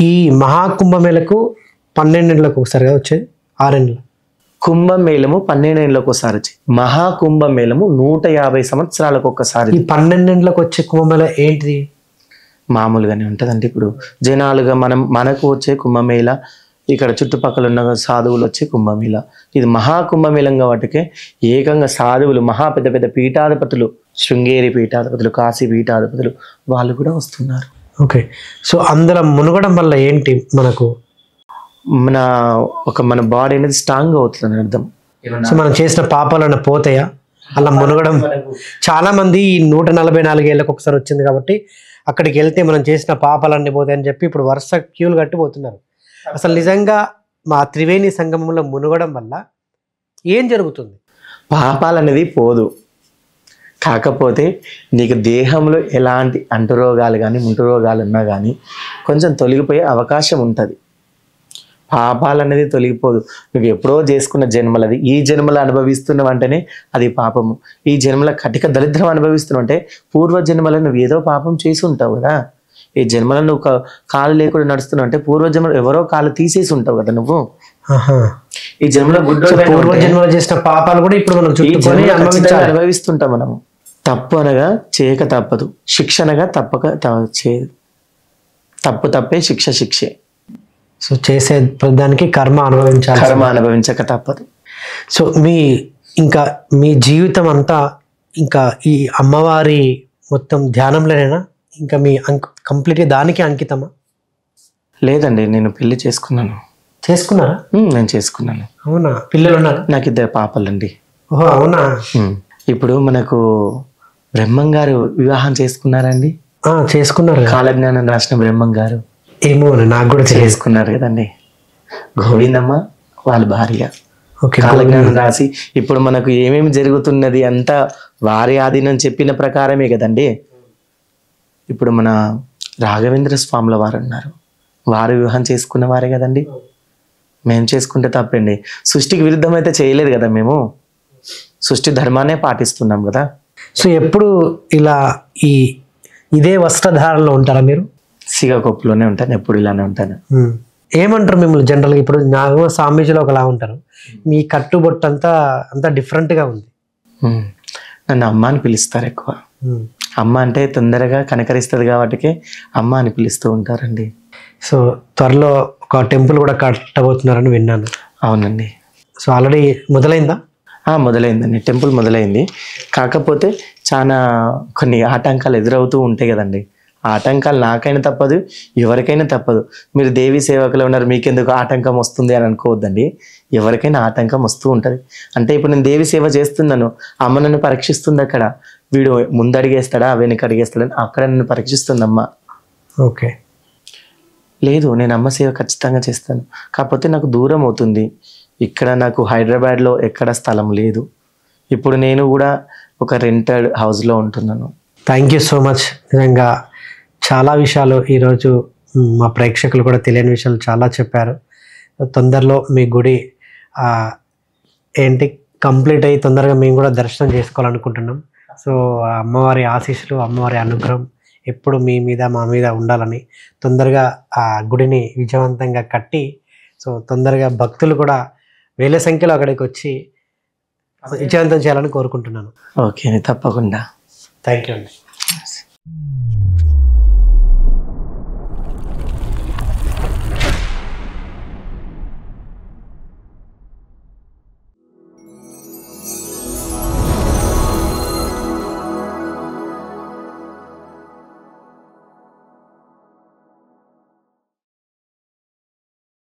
ఈ మహాకుంభమేళకు 12 ఏళ్ళకు ఒకసారి కదా వచ్చేది, 6 ఏళ్ళు. కుంభమేళము 12 ఏళ్ళకు ఒకసారి వచ్చి, మహాకుంభమేళము 150 సంవత్సరాలకు ఒకసారి. ఈ 12 ఏళ్ళకు వచ్చే కుంభమేళ ఏంటిది? మామూలుగానే ఉంటుందండి. ఇప్పుడు జనాలుగా మనకు వచ్చే కుంభమేళ, ఇక్కడ చుట్టుపక్కల ఉన్న సాధువులు వచ్చే కుంభమేళ. ఇది మహాకుంభమేళం కాబట్టికే ఏకంగా సాధువులు, పెద్ద పెద్ద పీఠాధిపతులు, శృంగేరి పీఠాధిపతులు, కాశీ పీఠాధిపతులు వాళ్ళు కూడా వస్తున్నారు. ఓకే. సో అందులో మునగడం వల్ల ఏంటి మనకు? మన బాడీ అనేది స్ట్రాంగ్ అవుతుంది అని అర్థం. సో మనం చేసిన పాపాలన్న పోతాయా అలా మునగడం? చాలా మంది ఈ 144 ఏళ్ళకి ఒకసారి వచ్చింది కాబట్టి అక్కడికి వెళ్తే మనం చేసిన పాపాలన్నీ పోతాయని చెప్పి ఇప్పుడు వరుస క్యూలు కట్టిపోతున్నారు. అసలు నిజంగా మా త్రివేణి సంగమంలో మునగడం వల్ల ఏం జరుగుతుంది? పాపాలు అనేది పోదు, కాకపోతే నీకు దేహంలో ఎలాంటి అంటురోగాలు కానీ ముంటురోగాలు ఉన్నా కానీ కొంచెం తొలగిపోయే అవకాశం ఉంటుంది. పాపాలు అనేది తొలగిపోదు. నువ్వు ఎప్పుడో చేసుకున్న జన్మలది ఈ జన్మలో అనుభవిస్తున్నావు అంటేనే అది పాపము. ఈ జన్మల కటిక దరిద్రం అనుభవిస్తున్నావు అంటే పూర్వ జన్మలో నువ్వు ఏదో పాపం చేసి ఉంటావు కదా. ఈ జన్మలో నువ్వు కాలు లేకుండా నడుస్తున్నావు అంటే పూర్వ జన్మలో ఎవరో కాలు తీసేసి ఉంటావు కదా నువ్వు. ఈ జన్మలో పూర్వ జన్మలో చేసిన పాపాలు కూడా ఇప్పుడు మనం అనుభవిస్తుంటాం మనము. తప్పు అనగా చేయక తప్పదు, శిక్ష అనగా తప్పే శిక్షే. సో చేసే దానికి కర్మ అనుభవించక తప్పదు. సో మీ జీవితం అంతా ఇంకా ఈ అమ్మవారి మొత్తం ధ్యానంలోనేనా? ఇంకా మీ కంప్లీట్గా దానికి అంకితమా? లేదండి, నేను పెళ్లి చేసుకున్నాను. చేసుకున్నారా? నేను చేసుకున్నాను. అవునా? పిల్లలు ఉన్నారు? నాకు 2 పాపలండి. ఓహో, అవునా? ఇప్పుడు మనకు బ్రహ్మం గారు వివాహం చేసుకున్నారండి. చేసుకున్నారు. కాలజ్ఞానం రాసిన బ్రహ్మం గారు ఏమో నాకు కూడా చేసుకున్నారు కదండి. గోవిందమ్మ వాళ్ళ భార్య కాలజ్ఞానం రాసి ఇప్పుడు మనకు ఏమేమి జరుగుతున్నది అంతా వారి ఆధీనం చెప్పిన ప్రకారమే కదండి. ఇప్పుడు మన రాఘవేంద్ర స్వాముల వారు ఉన్నారు, వారు వివాహం చేసుకున్న వారే కదండి. మేము చేసుకుంటే తప్పండి. సృష్టికి విరుద్ధం అయితే చేయలేదు కదా, మేము సృష్టి ధర్మాన్నే పాటిస్తున్నాం కదా. సో ఎప్పుడు ఇలా ఇదే వస్త్రధారణలో ఉంటారా మీరు? సిగకొప్పులోనే ఉంటాను, ఎప్పుడు ఇలానే ఉంటాను. ఏమంటారు మిమ్మల్ని జనరల్గా? ఇప్పుడు నాకు స్వామీజీలో ఒకలా ఉంటారు, మీ కట్టుబొట్టు అంతా డిఫరెంట్గా ఉంది. నన్ను అమ్మ అని పిలుస్తారు ఎక్కువ. అమ్మ అంటే తొందరగా కనకరిస్తుంది కాబట్టి అమ్మ అని పిలుస్తూ ఉంటారండి. సో త్వరలో ఒక టెంపుల్ కూడా కట్టబోతున్నారని విన్నాను. అవునండి. సో ఆల్రెడీ మొదలైందా? మొదలైందండి, టెంపుల్ మొదలైంది. కాకపోతే చాలా కొన్ని ఆటంకాలు ఎదురవుతూ ఉంటాయి కదండి. ఆటంకాలు నాకైనా తప్పదు, ఎవరికైనా తప్పదు. మీరు దేవి సేవకులు ఉన్నారు, మీకెందుకు ఆటంకం వస్తుంది అని అనుకోవద్దండి. ఎవరికైనా ఆటంకం వస్తూ ఉంటుంది. అంటే ఇప్పుడు నేను దేవి సేవ చేస్తున్నాను, అమ్మ నన్ను పరీక్షిస్తుంది. అక్కడ వీడు ముందడిగేస్తాడా వెనక అడిగేస్తాడని అక్కడ నన్ను పరీక్షిస్తుంది అమ్మ. ఓకే. లేదు, నేను అమ్మ సేవ ఖచ్చితంగా చేస్తాను. కాకపోతే నాకు దూరం అవుతుంది. ఇక్కడ నాకు హైదరాబాద్లో ఎక్కడ స్థలం లేదు. ఇప్పుడు నేను కూడా ఒక రెంటెడ్ హౌస్లో ఉంటున్నాను. Thank you so much. నిజంగా చాలా విషయాలు ఈరోజు మా ప్రేక్షకులు కూడా తెలియని విషయాలు చాలా చెప్పారు. తొందరలో మీ గుడి కంప్లీట్ అయ్యి తొందరగా మేము కూడా దర్శనం చేసుకోవాలనుకుంటున్నాం. సో అమ్మవారి ఆశీస్సులు, అమ్మవారి అనుగ్రహం ఎప్పుడు మీ మీద మా మీద ఉండాలని, తొందరగా ఆ గుడిని విజయవంతంగా కట్టి సో తొందరగా భక్తులు కూడా వేల సంఖ్యలో అక్కడికి వచ్చి విజయవంతం చేయాలని కోరుకుంటున్నాను. ఓకే, తప్పకుండా. థ్యాంక్ యూ అండి.